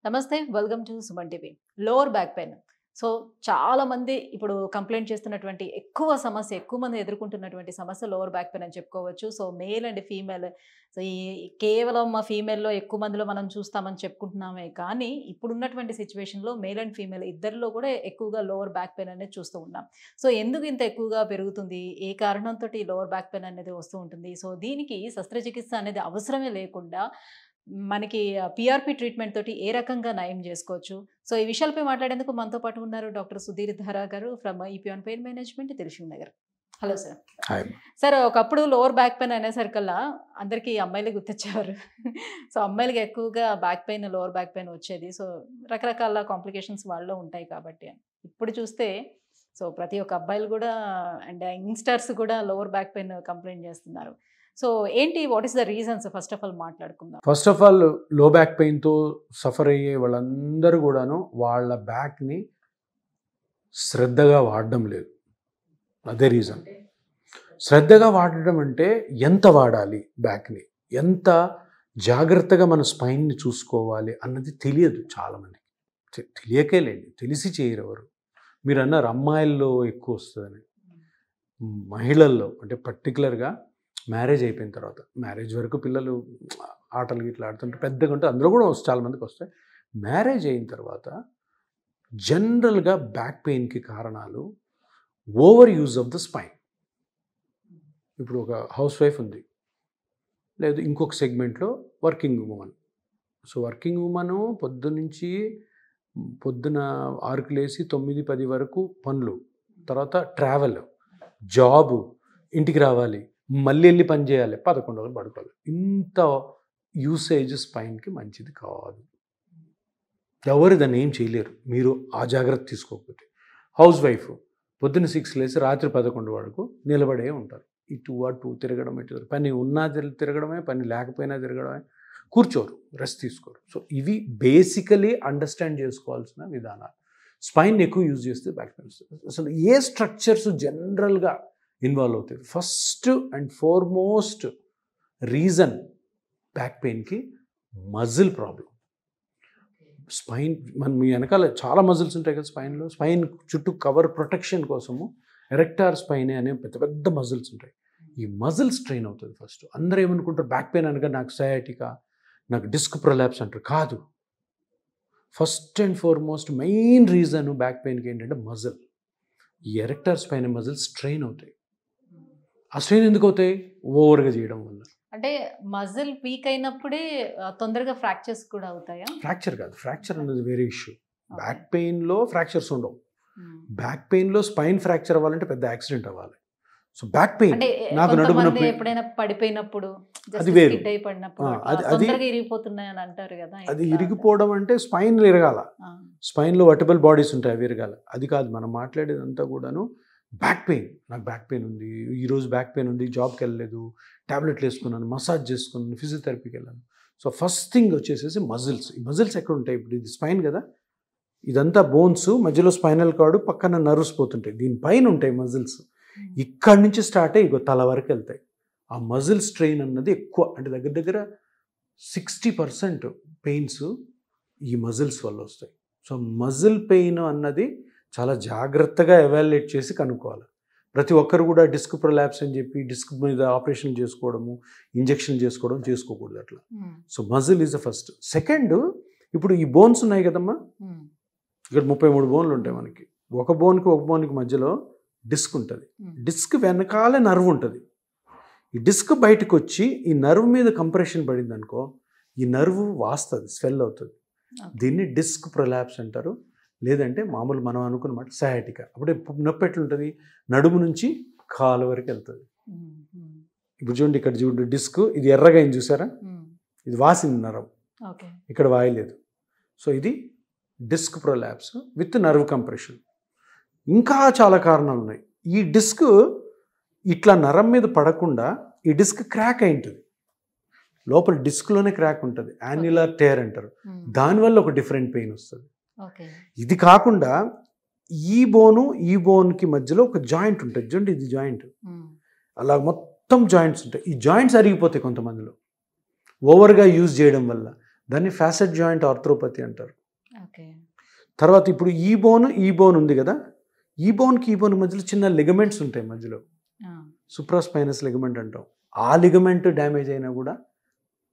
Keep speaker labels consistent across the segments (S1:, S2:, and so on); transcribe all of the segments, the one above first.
S1: నమస్తే welcome to Suman TV. Lower back pain. So చాలా మంది ఇప్పుడు కంప్లైంట్ చేస్తున్నటువంటి ఎక్కువ మంది ఎదుర్కొంటున్నటువంటి సమస్య లోవర్ బ్యాక్ పెయిన్ అని చెప్పుకోవచ్చు. So male and female, so ఈ కేవలం ఫీమేల్లో ఎక్కువ మందిలో మనం చూస్తామని చెప్పుకుంటున్నామే కానీ ఇప్పుడున్నటువంటి సిచ్యువేషన్లో మేల్ అండ్ ఫీమేల్ ఇద్దరిలో కూడా ఎక్కువగా లోవర్ బ్యాక్ పెయిన్ అనేది చూస్తూ ఉన్నాం. సో ఎందుకు ఇంత ఎక్కువగా పెరుగుతుంది, ఏ కారణంతో ఈ లోవర్ బ్యాక్ పెయిన్ అనేది వస్తూ ఉంటుంది? సో దీనికి శస్త్రచికిత్స అనేది అవసరమే లేకుండా మనకి పీఆర్పీ ట్రీట్మెంట్ తోటి ఏ రకంగా నయం చేసుకోవచ్చు? సో ఈ విషయాలపై మాట్లాడేందుకు మనతో పాటు ఉన్నారు doctor Sudheer Dhara garu from Epione pain management, Dilsukhnagar. Hello sir. Sir, ఒకప్పుడు లోవర్ బ్యాక్ పెయిన్ అనేసరికల్లా అందరికీ అమ్మాయిలు గుర్తొచ్చేవారు. సో అమ్మాయిలకి ఎక్కువగా back pain, lower back pain వచ్చేది. సో రకరకాల కాంప్లికేషన్స్ వాళ్ళలో ఉంటాయి కాబట్టి. ఇప్పుడు చూస్తే సో ప్రతి ఒక్క అబ్బాయిలు కూడా అండ్ యంగ్స్టర్స్ కూడా లోవర్ బ్యాక్ పెయిన్ కంప్లైంట్ చేస్తున్నారు. సో ఏంటి, what is the reasons? First of all మాట్లాడుకుందాం.
S2: ఫస్ట్ ఆఫ్ ఆల్ లో బ్యాక్ పెయిన్తో సఫర్ అయ్యే వాళ్ళందరూ కూడాను వాళ్ళ బ్యాక్ని శ్రద్ధగా వాడడం లేదు. అదే రీజన్. శ్రద్ధగా వాడడం అంటే ఎంత వాడాలి, బ్యాక్ని ఎంత జాగ్రత్తగా మన స్పైన్ని చూసుకోవాలి అన్నది తెలియదు చాలామందికి. తెలియకే లేదు, తెలిసి చేయరు ఎవరు. మీరు అన్నారు అమ్మాయిల్లో ఎక్కువ వస్తుందని. మహిళల్లో అంటే పర్టికులర్గా మ్యారేజ్ అయిపోయిన తర్వాత, మ్యారేజ్ వరకు పిల్లలు ఆటలు ఇట్లా ఆడుతుంటే పెద్దగా ఉంటే అందులో కూడా చాలామందికి వస్తాయి. మ్యారేజ్ అయిన తర్వాత జనరల్గా బ్యాక్ పెయిన్కి కారణాలు over use of the spine. ఇప్పుడు ఒక హౌస్ వైఫ్ ఉంది, లేదు ఇంకొక సెగ్మెంట్లో working women. So working women పొద్దున 6కి లేసి 9-10 వరకు పనులు, తర్వాత ట్రావెల్, జాబు, ఇంటికి రావాలి, మళ్ళీ వెళ్ళి పని చేయాలి, 11 రోజులు పడుకోవాలి. ఇంత యూసేజ్ స్పైన్కి మంచిది కాదు. ఎవరు దాన్ని ఏం చేయలేరు మీరు ఆ జాగ్రత్త తీసుకోకపోతే. హౌస్ వైఫ్ పొద్దున్న 6 లేసి రాత్రి 11 వరకు నిలబడే ఉంటారు. ఇటు అటు తిరగడం, ఇటు పని ఉన్నా తిరగడమే, పని లేకపోయినా తిరగడమే, కూర్చోరు, రెస్ట్ తీసుకోరు. సో ఇవి బేసికలీ అండర్స్టాండ్ చేసుకోవాల్సిన విధానాలు. స్పైన్ ఎక్కువ యూజ్ చేస్తే బ్యాక్ పెయిన్ వస్తుంది. అసలు ఏ స్ట్రక్చర్స్ జనరల్గా ఇన్వాల్వ్ అవుతాయి? First and foremost reason back పెయిన్కి మజిల్ ప్రాబ్లం. స్పైన్ మీ వెనకాల చాలా మజిల్స్ ఉంటాయి కదా స్పైన్లో. స్పైన్ చుట్టూ కవర్ ప్రొటెక్షన్ కోసము ఎరెక్టార్ స్పైన్ అనే పెద్ద పెద్ద మజిల్స్ ఉంటాయి. ఈ మజిల్ స్ట్రెయిన్ అవుతుంది ఫస్ట్. అందరూ ఏమనుకుంటారు బ్యాక్ పెయిన్ అనగా నాకు సయాటికా, నాకు డిస్క్ ప్రొలాప్స్ అంటారు. కాదు. First and foremost main reason back పెయిన్కి ఏంటంటే మజిల్. ఈ ఎరెక్టార్ స్పైన్ మజిల్ స్ట్రెయిన్ అవుతాయి. ఆ స్ట్రెయిన్ ఎందుకు అవుతాయి? ఓవర్గా చేయడం వల్ల.
S1: అంటే మజిల్ వీక్ అయినప్పుడే తొందరగా ఫ్రాక్చర్స్ కూడా అవుతాయా?
S2: ఫ్రాక్చర్ కాదు, ఫ్రాక్చర్ అనేది వేరే ఇష్యూ. బ్యాక్ పెయిన్లో ఫ్రాక్చర్స్ ఉండవు. బ్యాక్ పెయిన్లో స్పైన్ ఫ్రాక్చర్ అవ్వాలంటే పెద్ద యాక్సిడెంట్ అవ్వాలి. సో బ్యాక్ పెయిన్ నాకు నడుము నొప్పి,
S1: ఎప్పుడైనా పడిపోయినప్పుడు
S2: అది వేరు.
S1: అది ఇరిగిపోతున్నాయని అంటారు కదా.
S2: అది ఇరిగిపోవడం అంటే స్పైన్ ఇరగాల, స్పైన్లో వర్టిబుల్ బాడీస్ ఉంటాయి, అవి ఇరగాల. అది కాదు మనం మాట్లాడేదంతా కూడాను బ్యాక్ పెయిన్. నాకు బ్యాక్ పెయిన్ ఉంది, ఈరోజు బ్యాక్ పెయిన్ ఉంది, జాబ్కి వెళ్ళలేదు, ట్యాబ్లెట్లు వేసుకున్నాను, మసాజ్ చేసుకున్నాను, ఫిజియోథెరపీకి వెళ్ళాను. సో ఫస్ట్ థింగ్ వచ్చేసేసి మజిల్స్. ఈ మజిల్స్ ఎక్కడ ఉంటాయి? ఇప్పుడు ఇది స్పైన్ కదా, ఇదంతా బోన్స్, మధ్యలో స్పైనల్ కార్డు, పక్కన నర్వ్స్ పోతుంటాయి, దీనిపైన ఉంటాయి మజిల్స్. ఇక్కడి నుంచి స్టార్ట్ అయ్యి తల వరకు వెళ్తాయి. ఆ మజిల్ స్ట్రెయిన్ అన్నది ఎక్కువ, అంటే దగ్గర దగ్గర 60% పెయిన్స్ ఈ మజిల్స్ వల్ల వస్తాయి. సో మజిల్ పెయిన్ అన్నది చాలా జాగ్రత్తగా ఎవాల్యుయేట్ చేసి కనుక్కోవాలి. ప్రతి ఒక్కరు కూడా డిస్క్ ప్రొలాప్స్ అని చెప్పి డిస్క్ మీద ఆపరేషన్ చేసుకోవడము, ఇంజెక్షన్ చేసుకోకూడదు అట్లా. So muscle is the first. Second, ఇప్పుడు ఈ బోన్స్ ఉన్నాయి కదమ్మా, ఇక్కడ 33 బోన్లు ఉంటాయి మనకి. ఒక బోన్కి మధ్యలో డిస్క్ ఉంటుంది. డిస్క్ వెనకాల నర్వ్ ఉంటుంది. ఈ డిస్క్ బయటకు వచ్చి ఈ నర్వ్ మీద కంప్రెషన్ పడింది అనుకో, ఈ నర్వ్ వాస్తుంది, స్వెల్ అవుతుంది. దీన్ని డిస్క్ ప్రొలాప్స్ అంటారు. లేదంటే మామూలు మనం అనుకున్నమాట సయాటికా. అప్పుడే నొప్పి ఎట్లుంటుంది? నడుము నుంచి కాలు వరకు వెళ్తుంది. ఇప్పుడు చూడండి, ఇక్కడ చూడండి డిస్క్, ఇది ఎర్రగా అయింది చూసారా, ఇది వాసింది నరం, ఇక్కడ వాయలేదు. సో ఇది disc prolapse with nerve compression. ఇంకా చాలా కారణాలు ఉన్నాయి. ఈ డిస్క్ ఇట్లా నరం మీద పడకుండా ఈ డిస్క్ క్రాక్ అయి ఉంటుంది, లోపల డిస్క్లోనే క్రాక్ ఉంటుంది, యాన్యులర్ టేర్ అంటారు. దానివల్ల ఒక డిఫరెంట్ పెయిన్ వస్తుంది. ఇది కాకుండా ఈ బోన్కి మధ్యలో ఒక జాయింట్ ఉంటుంది చూడండి, ఇది జాయింట్, అలా మొత్తం జాయింట్స్ ఉంటాయి. ఈ జాయింట్స్ అరిగిపోతాయి కొంతమందిలో ఓవర్గా యూజ్ చేయడం వల్ల. దాన్ని ఫ్యాసెట్ జాయింట్ ఆర్థ్రోపతి అంటారు.
S1: ఓకే.
S2: తర్వాత ఇప్పుడు ఈ బోన్ ఉంది కదా, ఈ బోన్కి మధ్యలో చిన్న లిగమెంట్స్ ఉంటాయి మధ్యలో, సుప్రాస్పైనస్ లిగమెంట్ అంటాం. ఆ లిగమెంట్ డ్యామేజ్ అయినా కూడా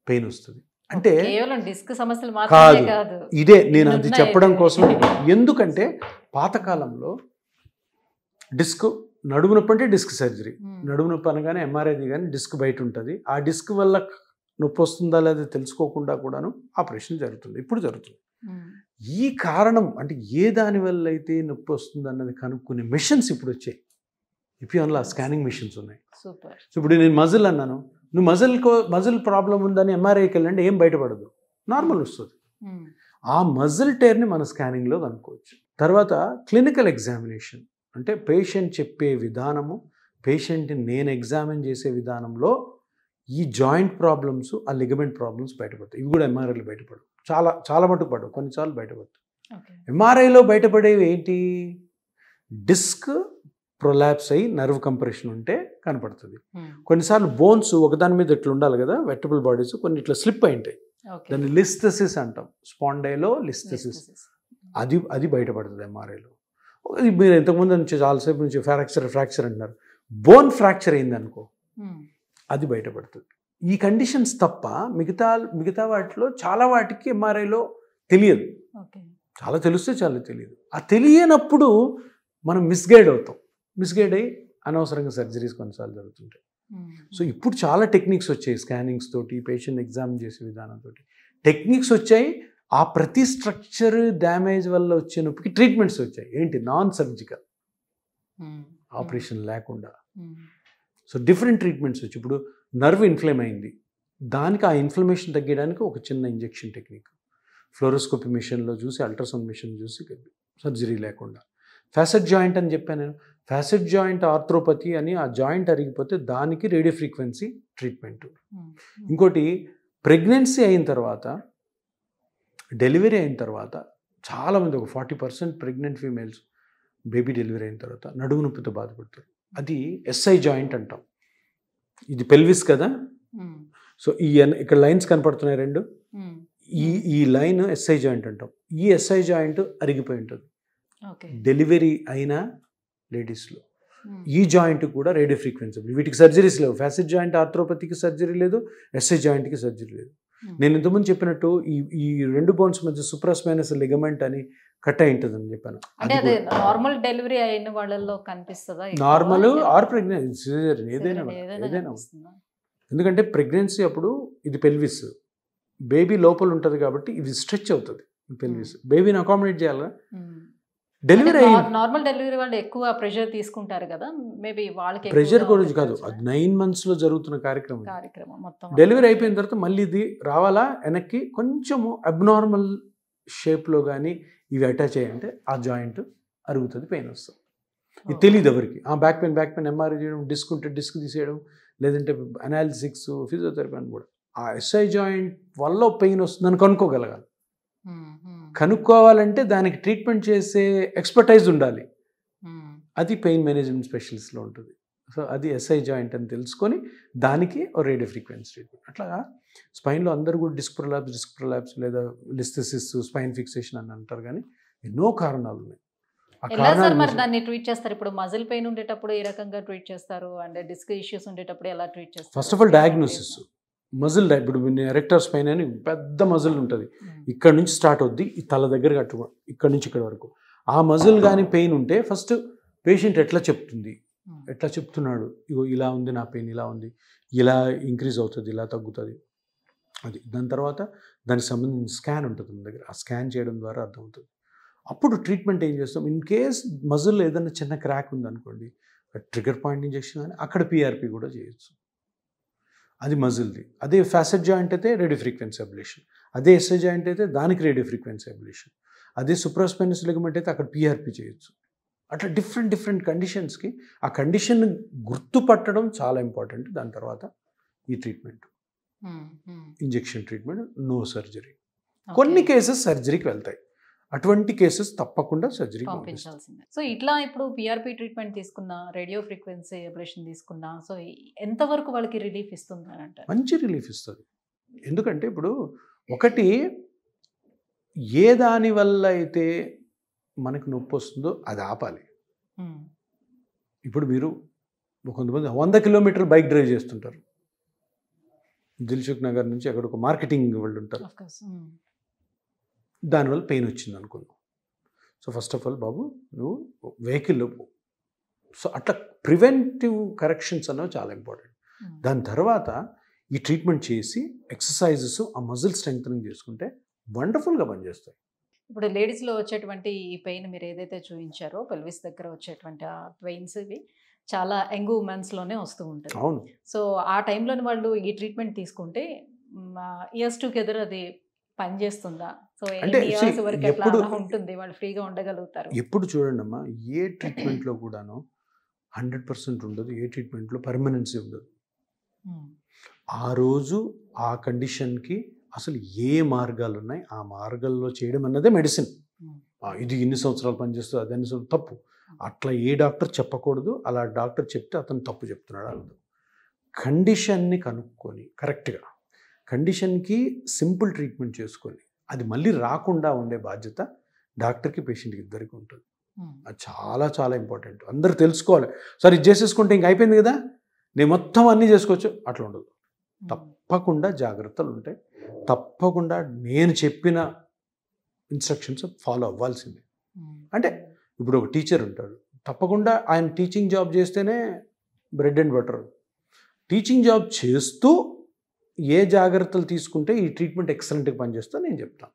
S2: పెయిన్ వస్తుంది. అంటే
S1: కేవలం డిస్క్ సమస్యలు మాత్రమే కాదు,
S2: ఇదే నేను అది చెప్పడం కోసం. ఎందుకంటే పాతకాలంలో డిస్క్ నడుము నొప్పి అంటే డిస్క్ సర్జరీ, నడుము నొప్పి అనగానే ఎంఆర్ఐది కానీ డిస్క్ బయట ఉంటుంది. ఆ డిస్క్ వల్ల నొప్పి వస్తుందా లేదా తెలుసుకోకుండా కూడాను ఆపరేషన్ జరుగుతుంది, ఇప్పుడు జరుగుతుంది. ఈ కారణం అంటే ఏ దాని వల్ల అయితే నొప్పి వస్తుంది అన్నది కనుక్కునే మిషన్స్ ఇప్పుడు వచ్చాయి. ఇపియాన్లో స్కానింగ్ మిషన్స్ ఉన్నాయి.
S1: సూపర్.
S2: సో ఇప్పుడు నేను మజిల్ అన్నాను, నువ్వు మజిల్ ప్రాబ్లం ఉందని ఎంఆర్ఐకి వెళ్ళండి, ఏం బయటపడదు, నార్మల్ వస్తుంది. ఆ మజిల్ టేర్ని మన స్కానింగ్లో కనుక్కోవచ్చు. తర్వాత క్లినికల్ ఎగ్జామినేషన్ అంటే పేషెంట్ చెప్పే విధానము, పేషెంట్ని నేను ఎగ్జామిన్ చేసే విధానంలో ఈ జాయింట్ ప్రాబ్లమ్స్, ఆ లిగమెంట్ ప్రాబ్లమ్స్ బయటపడతాయి. ఇవి కూడా ఎంఆర్ఐలో బయటపడవు, చాలా మటుకు పడవు, కొన్నిసార్లు బయటపడతాయి. ఎంఆర్ఐలో బయటపడేవి ఏంటి? డిస్క్ ప్రొలాప్స్ అయ్యి నర్వ్ కంప్రెషన్ ఉంటే కనపడుతుంది. కొన్నిసార్లు బోన్స్ ఒకదాని మీద ఇట్లా ఉండాలి కదా, వెర్టబుల్ బాడీస్ కొన్ని ఇట్లా స్లిప్ అయి ఉంటాయి, దాన్ని లిస్థెసిస్ అంటాం. స్పాండైలో లిస్థెసిస్, అది బయటపడుతుంది ఎంఆర్ఐలో. మీరు ఇంతకుముందు నుంచి చాలాసేపు నుంచి ఫ్రాక్చర్ అంటున్నారు, బోన్ ఫ్రాక్చర్ అయిందనుకో, అది బయటపడుతుంది. ఈ కండిషన్స్ తప్ప మిగతా వాటిలో చాలా వాటికి ఎంఆర్ఐలో తెలియదు. చాలా తెలిస్తే చాలా తెలియదు. ఆ తెలియనప్పుడు మనం మిస్గైడ్ అవుతాం, మిస్గైడ్ అయ్యి అనవసరంగా సర్జరీస్ కొన్నిసార్లు జరుగుతుంటాయి. సో ఇప్పుడు చాలా టెక్నిక్స్ వచ్చాయి, స్కానింగ్స్ తోటి, పేషెంట్ ఎగ్జామిన్ చేసే విధానంతో టెక్నిక్స్ వచ్చాయి. ఆ ప్రతి స్ట్రక్చర్ డ్యామేజ్ వల్ల వచ్చే నొప్పికి ట్రీట్మెంట్స్ వచ్చాయి. ఏంటి? నాన్ సర్జికల్, ఆపరేషన్ లేకుండా. సో డిఫరెంట్ ట్రీట్మెంట్స్ వచ్చి, ఇప్పుడు నర్వ్ ఇన్ఫ్లేమ్ అయింది, దానికి ఆ ఇన్ఫ్లమేషన్ తగ్గడానికి ఒక చిన్న ఇంజెక్షన్ టెక్నిక్, ఫ్లోరోస్కోపీ మిషన్లో చూసి, అల్ట్రాసౌండ్ మిషన్ చూసి, సర్జరీ లేకుండా. ఫ్యాసెట్ జాయింట్ అని చెప్పాను నేను, ఫ్యాసెట్ జాయింట్ ఆర్థ్రోపతి అని, ఆ జాయింట్ అరిగిపోతే దానికి రేడియో ఫ్రీక్వెన్సీ ట్రీట్మెంట్. ఇంకోటి, ప్రెగ్నెన్సీ అయిన తర్వాత, డెలివరీ అయిన తర్వాత చాలామంది, ఒక 40% ప్రెగ్నెంట్ ఫీమేల్స్ బేబీ డెలివరీ అయిన తర్వాత నడుము నొప్పితో బాధపడతారు. అది ఎస్ఐ జాయింట్ అంటాం. ఇది పెల్విస్ కదా, సో ఇక్కడ లైన్స్ కనపడుతున్నాయి రెండు, ఈ లైన్ ఎస్ఐ జాయింట్ అంటాం. ఈ ఎస్ఐ జాయింట్ అరిగిపోయి ఉంటుంది డెలివరీ అయిన లేడీస్లో. ఈ జాయింట్ కూడా రేడియో ఫ్రీక్వెన్సీ. వీటికి సర్జరీస్ లేవు. ఫ్యాసెట్ జాయింట్ ఆర్థ్రోపతికి సర్జరీ లేదు, ఎస్ఐ జాయింట్కి సర్జరీ లేదు. నేను ఇంతకుముందు చెప్పినట్టు ఈ రెండు బోన్స్ మధ్య సుప్రాస్పైనస్ లిగమెంట్ అని కట్ అయి ఉంటుంది అని చెప్పాను.
S1: నార్మల్ డెలివరీ అయిన వాళ్ళలో కనిపిస్తుందా?
S2: నార్మల్ ఆర్ ప్రెగ్నెన్సీ ఏదైనా. ఎందుకంటే ప్రెగ్నెన్సీ అప్పుడు ఇది పెల్విస్, బేబీ లోపల ఉంటుంది కాబట్టి ఇది స్ట్రెచ్ అవుతుంది పెల్విస్, బేబీని అకామిడేట్ చేయాలి. డెలివరీ
S1: నార్మల్ డెలివరీ వాళ్ళు ఎక్కువ ప్రెషర్ తీసుకుంటారు కదా, మేబీ వాళ్ళకి
S2: ప్రెషర్ గురించి కాదు, అది 9 months లో జరుగుతున్న కార్యక్రమం మొత్తం. డెలివరీ అయిపోయిన తర్వాత మళ్ళీ ఇది రావాలా వెనక్కి, కొంచెము అబ్నార్మల్ షేప్లో కానీ ఇవి అటాచ్ అయ్యంటే ఆ జాయింట్ అరుగుతుంది, పెయిన్ వస్తుంది. ఇది తెలియదు ఎవరికి. ఆ బ్యాక్ పెయిన్ ఎంఆర్ఐ చేయడం, డిస్క్ ఉంటే డిస్క్ తీసేయడం, లేదంటే అనాలిసిక్స్, ఫిజియోథెరపీ అని కూడా. ఆ ఎస్ఐ జాయింట్ వల్ల పెయిన్ వస్తుందని కనుక్కోగలగాలి. కనుక్కోవాలంటే దానికి ట్రీట్మెంట్ చేసే ఎక్స్పర్టైజ్ ఉండాలి. అది పెయిన్ మేనేజ్మెంట్ స్పెషలిస్ట్లో ఉంటుంది. సో అది ఎస్ఐ జాయింట్ అని తెలుసుకొని దానికి రేడియో ఫ్రీక్వెన్సీ ట్రీట్మెంట్. అట్లాగా స్పైన్లో అందరూ కూడా డిస్క్ ప్రొలాప్స్ లేదా లిస్థెసిస్, స్పైన్ ఫిక్సేషన్ అని అంటారు, కానీ ఎన్నో కారణాలు ఉన్నాయి.
S1: మరి దాన్ని ట్రీట్ చేస్తారు. ఇప్పుడు మజిల్ పెయిన్ ఉండేటప్పుడు ఏ రకంగా ట్రీట్ చేస్తారు, అండ్ డిస్క్ ఇష్యూస్ ఉండేటప్పుడు ఎలా ట్రీట్ చేస్తారు?
S2: First of all diagnosis. Muscle ఇప్పుడు ఎరెక్టర్ స్పైన్ అని పెద్ద మజిల్ ఉంటుంది, ఇక్కడ నుంచి స్టార్ట్ అవుద్ది, ఈ తల దగ్గర కట్టు, ఇక్కడ నుంచి ఇక్కడ వరకు. ఆ మజిల్ కానీ పెయిన్ ఉంటే ఫస్ట్ పేషెంట్ ఎట్లా చెప్తున్నాడు, ఇగో ఇలా ఉంది నా పెయిన్, ఇలా ఉంది, ఇలా ఇంక్రీజ్ అవుతుంది, ఇలా తగ్గుతుంది, అది. దాని తర్వాత దానికి సంబంధించిన స్కాన్ ఉంటుంది మన దగ్గర, ఆ స్కాన్ చేయడం ద్వారా అర్థమవుతుంది. అప్పుడు ట్రీట్మెంట్ ఏం చేస్తాం, ఇన్ కేస్ మజిల్ ఏదైనా చిన్న క్రాక్ ఉందనుకోండి, ట్రిగర్ పాయింట్ ఇంజెక్షన్ కానీ అక్కడ పిఆర్పి కూడా చేయొచ్చు, అది మజిల్ది. అదే ఫ్యాసెట్ జాయింట్ అయితే రేడియో ఫ్రీక్వెన్సీ అబ్లేషన్, అదే ఎస్ఐ జాయింట్ అయితే దానికి రేడియో ఫ్రీక్వెన్సీ అబ్లేషన్, అదే సుప్రాస్పైనస్ లిగమెంట్ అయితే అక్కడ పిఆర్పి చేయొచ్చు. అట్లా డిఫరెంట్ కండిషన్స్కి ఆ కండిషన్ గుర్తుపట్టడం చాలా ఇంపార్టెంట్. దాని తర్వాత ఈ treatment, injection treatment, no surgery. కొన్ని కేసెస్ సర్జరీకి వెళ్తాయి, అటువంటి కేసెస్ తప్పకుండా సర్జరీ
S1: పంపించాల్సిందే. సో ఇట్లా ఇప్పుడు పిఆర్పి ట్రీట్మెంట్ తీసుకున్నా, రేడియో ఫ్రీక్వెన్సీ అబ్లేషన్ తీసుకున్నా, సో ఎంతవరకు వాళ్ళకి రిలీఫ్ ఇస్తుంది అని అంటారు?
S2: మంచి రిలీఫ్ ఇస్తుంది. ఎందుకంటే ఇప్పుడు ఒకటి ఏ దాని వల్ల అయితే మనకు నొప్పి వస్తుందో అది ఆపాలి. ఇప్పుడు మీరు కొంతమంది 100 కిలోమీటర్లు బైక్ డ్రైవ్ చేస్తుంటారు. దిల్సుఖ్ నగర్ నుంచి అక్కడ ఒక మార్కెటింగ్ వాళ్ళు ఉంటారు. దానివల్ల పెయిన్ వచ్చింది అనుకుందాం. సో ఫస్ట్ ఆఫ్ ఆల్ బాబు నువ్వు వెహికల్లో పో. సో అట్లా ప్రివెంటివ్ కరెక్షన్స్ అనేవి చాలా ఇంపార్టెంట్. దాని తర్వాత ఈ ట్రీట్మెంట్ చేసి ఎక్సర్సైజెస్ ఆ మజిల్ స్ట్రెంగ్తనింగ్ చేసుకుంటే వండర్ఫుల్గా పనిచేస్తాయి.
S1: ఇప్పుడు లేడీస్లో వచ్చేటువంటి ఈ పెయిన్ మీరు ఏదైతే చూపించారో పెల్విస్ దగ్గర వచ్చేటువంటి ఆ పెయిన్స్ ఇవి చాలా యంగ్ ఉమెన్స్లోనే వస్తూ ఉంటుంది.
S2: అవును.
S1: సో ఆ టైంలోని వాళ్ళు ఈ ట్రీట్మెంట్ తీసుకుంటే ఇయర్స్ టుగెదర్ అది పనిచేస్తుందా? సో
S2: అంటే
S1: ఇయర్స్ వరకు ఎట్లా
S2: ఎప్పుడు
S1: అలా ఉంటుంది, వాళ్ళు ఫ్రీగా ఉండగలుగుతారు?
S2: ఎప్పుడు చూడండి అమ్మా, ఏ ట్రీట్మెంట్లో కూడాను 100% ఉండదు. ఏ ట్రీట్మెంట్లో పర్మనెన్సీ ఉండదు. ఆ రోజు ఆ కండిషన్కి అసలు ఏ మార్గాలు ఉన్నాయి ఆ మార్గాల్లో చేయడం అన్నదే మెడిసిన్. ఇది ఇన్ని సంవత్సరాలు పనిచేస్తుంది, అది అన్ని సంవత్సరాలు తప్పు. అట్లా ఏ డాక్టర్ చెప్పకూడదు. అలా డాక్టర్ చెప్తే అతను తప్పు చెప్తున్నాడు అర్థం. కండిషన్ని కనుక్కొని కరెక్ట్గా కండిషన్కి సింపుల్ ట్రీట్మెంట్ చేసుకొని అది మళ్ళీ రాకుండా ఉండే బాధ్యత డాక్టర్కి పేషెంట్కి ఇద్దరికి ఉంటుంది. అది చాలా చాలా ఇంపార్టెంట్. అందరూ తెలుసుకోవాలి. సరే ఇది చేసేసుకుంటే ఇంక అయిపోయింది కదా, నేను మొత్తం అన్నీ చేసుకోవచ్చు, అట్లా ఉండదు. తప్పకుండా జాగ్రత్తలు ఉంటాయి. తప్పకుండా నేను చెప్పిన ఇన్స్ట్రక్షన్స్ ఫాలో అవ్వాల్సిందే. అంటే ఇప్పుడు ఒక టీచర్ ఉంటాడు, తప్పకుండా ఆయన టీచింగ్ జాబ్ చేస్తేనే bread and butter. Teaching job చేస్తూ ఏ జాగ్రత్తలు తీసుకుంటే ఈ ట్రీట్మెంట్ ఎక్సలెంట్గా పనిచేస్తా నేను చెప్తాను.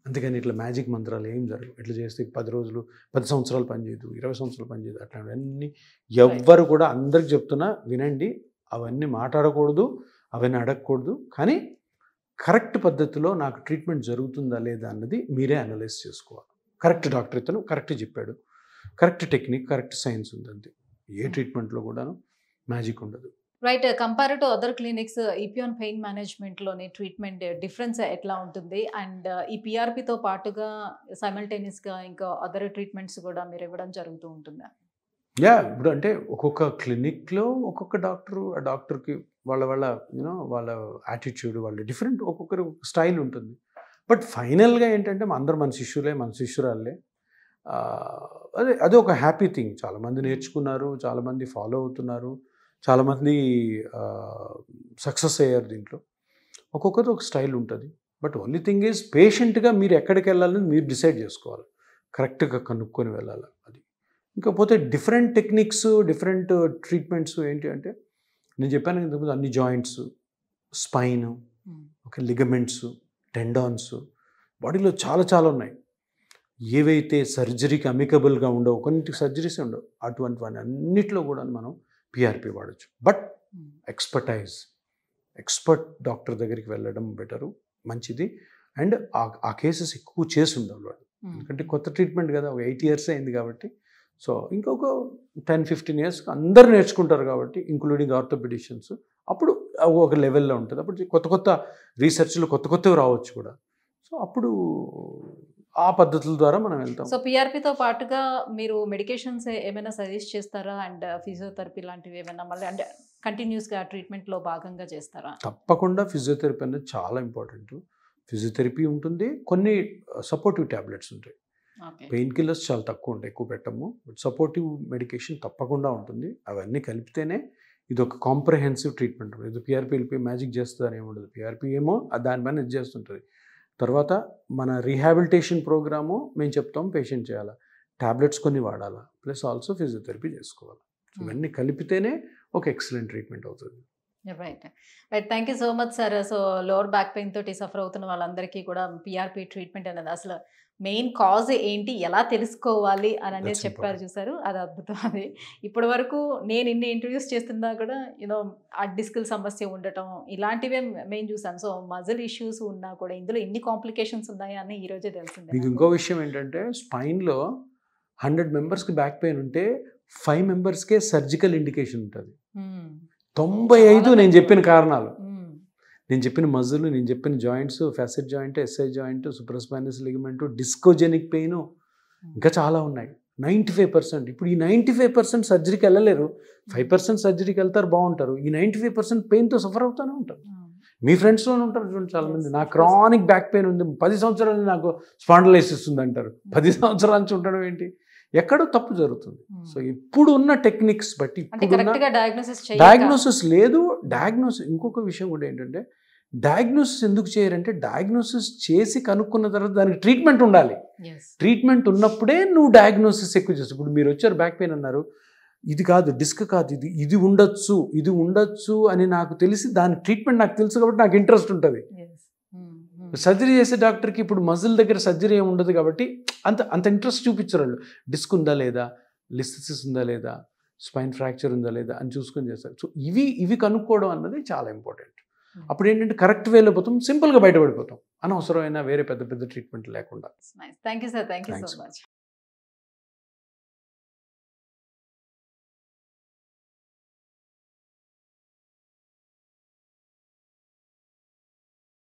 S2: అంతేగాని ఇట్లా మ్యాజిక్ మంత్రాలు ఏం జరగవు. ఇట్లా చేస్తే 10 రోజులు 10 సంవత్సరాలు పనిచేయదు, 20 సంవత్సరాలు పనిచేయదు, అట్లాంటివన్నీ ఎవ్వరు కూడా అందరికి చెప్తున్నా వినండి. అవన్నీ మాట్లాడకూడదు, అవన్నీ అడగకూడదు. కానీ కరెక్ట్ పద్ధతిలో నాకు ట్రీట్మెంట్ జరుగుతుందా లేదా అన్నది మీరే అనలైజ్ చేసుకోవాలి. కరెక్ట్ డాక్టర్ ఇతను కరెక్ట్ చెప్పాడు, కరెక్ట్ టెక్నిక్, కరెక్ట్ సైన్స్ ఉంది. అంతే. ఏ ట్రీట్మెంట్లో కూడాను మ్యాజిక్ ఉండదు.
S1: Right. Compare to other clinics Epione pain మేనేజ్మెంట్లోని ట్రీట్మెంట్ డిఫరెన్స్ ఎట్లా ఉంటుంది? అండ్ ఈ పిఆర్పితో పాటుగా సైమల్టేనియస్గా ఇంకా అదర్ ట్రీట్మెంట్స్ కూడా మీరు ఇవ్వడం జరుగుతూ ఉంటుందా?
S2: ఇప్పుడు అంటే ఒక్కొక్క క్లినిక్లో ఒక్కొక్క డాక్టరు, ఆ డాక్టర్కి వాళ్ళ వాళ్ళ యాటిట్యూడ్, వాళ్ళ డిఫరెంట్, ఒక్కొక్కరు స్టైల్ ఉంటుంది. బట్ ఫైనల్గా ఏంటంటే అందరూ మన శిష్యులే, మన శిష్యురాళ్ళే. అదే ఒక హ్యాపీ థింగ్. చాలామంది నేర్చుకున్నారు, చాలామంది ఫాలో అవుతున్నారు, చాలామంది సక్సెస్ అయ్యారు దీంట్లో. ఒక్కొక్కరు ఒక స్టైల్ ఉంటుంది. బట్ ఓన్లీ థింగ్ ఈజ్ పేషెంట్గా మీరు ఎక్కడికి వెళ్ళాలని మీరు డిసైడ్ చేసుకోవాలి, కరెక్ట్గా కనుక్కొని వెళ్ళాలి. అది ఇంకపోతే డిఫరెంట్ టెక్నిక్స్, డిఫరెంట్ ట్రీట్మెంట్స్ ఏంటి అంటే నేను చెప్పాను ఇంతకుముందు అన్ని జాయింట్స్, స్పైన్, లిగమెంట్స్, టెండాన్స్, బాడీలో చాలా చాలా ఉన్నాయి. ఏవైతే సర్జరీకి అమికబుల్గా ఉండవు, కొన్నింటికి సర్జరీస్ ఉండవు, అటువంటివన్నీ అన్నిట్లో కూడా మనం పిఆర్పి వాడచ్చు. బట్ ఎక్స్పర్ట్ డాక్టర్ దగ్గరికి వెళ్ళడం బెటరు, మంచిది. అండ్ ఆ కేసెస్ ఎక్కువ చేసి ఉండాలి వాడు. ఎందుకంటే కొత్త ట్రీట్మెంట్ కదా, ఒక 8 years అయింది కాబట్టి. సో ఇంకొక 10-15 years అందరూ నేర్చుకుంటారు కాబట్టి, ఇంక్లూడింగ్ ఆర్థోపెడిషియన్స్. అప్పుడు ఒక లెవెల్లో ఉంటుంది. అప్పుడు కొత్త రీసెర్చ్లు కొత్తవి రావచ్చు కూడా. సో అప్పుడు ఆ పద్ధతుల ద్వారా మనం వెళ్తాం.
S1: సో పిఆర్పితో పాటుగా మీరు మెడికేషన్స్ ఏమైనా సజెస్ట్ చేస్తారా? అండ్ ఫిజియోథెరపీ లాంటివి ఏమైనా మళ్ళీ అంటే కంటిన్యూస్గా ట్రీట్మెంట్లో భాగంగా చేస్తారా?
S2: తప్పకుండా ఫిజియోథెరపీ అనేది చాలా ఇంపార్టెంట్. ఫిజియోథెరపీ ఉంటుంది, కొన్ని సపోర్టివ్ ట్యాబ్లెట్స్ ఉంటాయి. పెయిన్ కిల్లర్స్ చాలా తక్కువ ఉంటాయి, ఎక్కువ పెట్టము. బట్ సపోర్టివ్ మెడికేషన్ తప్పకుండా ఉంటుంది. అవన్నీ కలిపితేనే ఇది ఒక కాంప్రహెన్సివ్ ట్రీట్మెంట్. ఇది పిఆర్పి వెళ్ళిపోయి మ్యాజిక్ చేస్తుందని ఏముండదు. పిఆర్పి ఏమో దానిపైన ఇది చేస్తుంటుంది. తర్వాత మన రీహాబిలిటేషన్ ప్రోగ్రాము మేము చెప్తాం, పేషెంట్ చేయాలా, ట్యాబ్లెట్స్ కొన్ని వాడాలా, ప్లస్ ఆల్సో ఫిజియోథెరపీ చేసుకోవాలి. ఇవన్నీ కలిపితేనే ఒక ఎక్సలెంట్ ట్రీట్మెంట్ అవుతుంది.
S1: Right. Thank you so much sir. So lower back pain తోటి సఫర్ అవుతున్న వాళ్ళందరికీ కూడా పిఆర్పి ట్రీట్మెంట్ అనేది అసలు మెయిన్ కాజ్ ఏంటి, ఎలా తెలుసుకోవాలి అని అనేది చెప్పారు. చూసారు, అది అద్భుతం. అది ఇప్పటి వరకు నేను ఇన్ని ఇంటర్వ్యూస్ చేస్తున్నా కూడా ఆ డిస్కుల సమస్య ఉండటం ఇలాంటివే మేము చూసాం. సో మజిల్ ఇష్యూస్ ఉన్నా కూడా ఇందులో ఎన్ని కాంప్లికేషన్స్ ఉన్నాయా అని ఈరోజే తెలిసింది.
S2: మీకు ఇంకో విషయం ఏంటంటే స్పైన్లో 100 members బ్యాక్ పెయిన్ ఉంటే 5 members సర్జికల్ ఇండికేషన్ ఉంటుంది. 95 నేను చెప్పిన కారణాలు, నేను చెప్పిన మజిల్, నేను చెప్పిన joints, facet joint, SI joint, supraspinous ligament, discogenic pain, ఇంకా చాలా ఉన్నాయి. 95%. ఇప్పుడు ఈ 95% సర్జరీకి వెళ్ళలేరు. 5% సర్జరీకి వెళ్తారు, బాగుంటారు. ఈ 95% పెయిన్తో సఫర్ అవుతూనే ఉంటారు. మీ ఫ్రెండ్స్లోనే ఉంటారు చూడండి చాలా మంది,
S1: Yes,
S2: నా
S1: of course.
S2: Chronic back pain ఉంది 10 సంవత్సరాలు నాకు స్పాండలైసిస్ ఉంది అంటారు. 10 సంవత్సరాల నుంచి ఉండడం ఏంటి? ఎక్కడో తప్పు జరుగుతుంది. సో ఇప్పుడు ఉన్న టెక్నిక్స్ బట్టి,
S1: అంటే
S2: ఇప్పుడున్న
S1: కరెక్ట్ గా డయాగ్నోసిస్
S2: డయాగ్నోసిస్ లేదు. డయాగ్నోసిస్ ఇంకొక విషయం కూడా ఏంటంటే, డయాగ్నోసిస్ ఎందుకు చేయరంటే, డయాగ్నోసిస్ చేసి కనుక్కున్న తర్వాత దానికి ట్రీట్మెంట్ ఉండాలి. ట్రీట్మెంట్ ఉన్నప్పుడే నువ్వు డయాగ్నోసిస్ ఎక్కువ చేస్తావు. ఇప్పుడు మీరు వచ్చారు బ్యాక్ పెయిన్ అన్నారు, ఇది కాదు, డిస్క్ కాదు, ఇది ఉండొచ్చు అని నాకు తెలిసి దాని ట్రీట్మెంట్ నాకు తెలుసు కాబట్టి నాకు ఇంట్రెస్ట్ ఉంటుంది. సర్జరీ చేసే డాక్టర్కి ఇప్పుడు మజిల్ దగ్గర సర్జరీ ఏమి ఉండదు కాబట్టి అంత ఇంట్రెస్ట్ చూపించరు వాళ్ళు. డిస్క్ ఉందా లేదా, లిస్థసిస్ ఉందా లేదా, స్పైన్ ఫ్రాక్చర్ ఉందా లేదా అని చూసుకొని చేస్తారు. సో ఇవి కనుక్కోవడం అన్నది చాలా ఇంపార్టెంట్. అప్పుడు ఏంటంటే కరెక్ట్ వేలో పోతాం, సింపుల్గా బయటపడిపోతాం, అనవసరమైన వేరే పెద్ద ట్రీట్మెంట్ లేకుండా.
S1: Thank you sir, thank you
S2: Thanks.
S1: So much.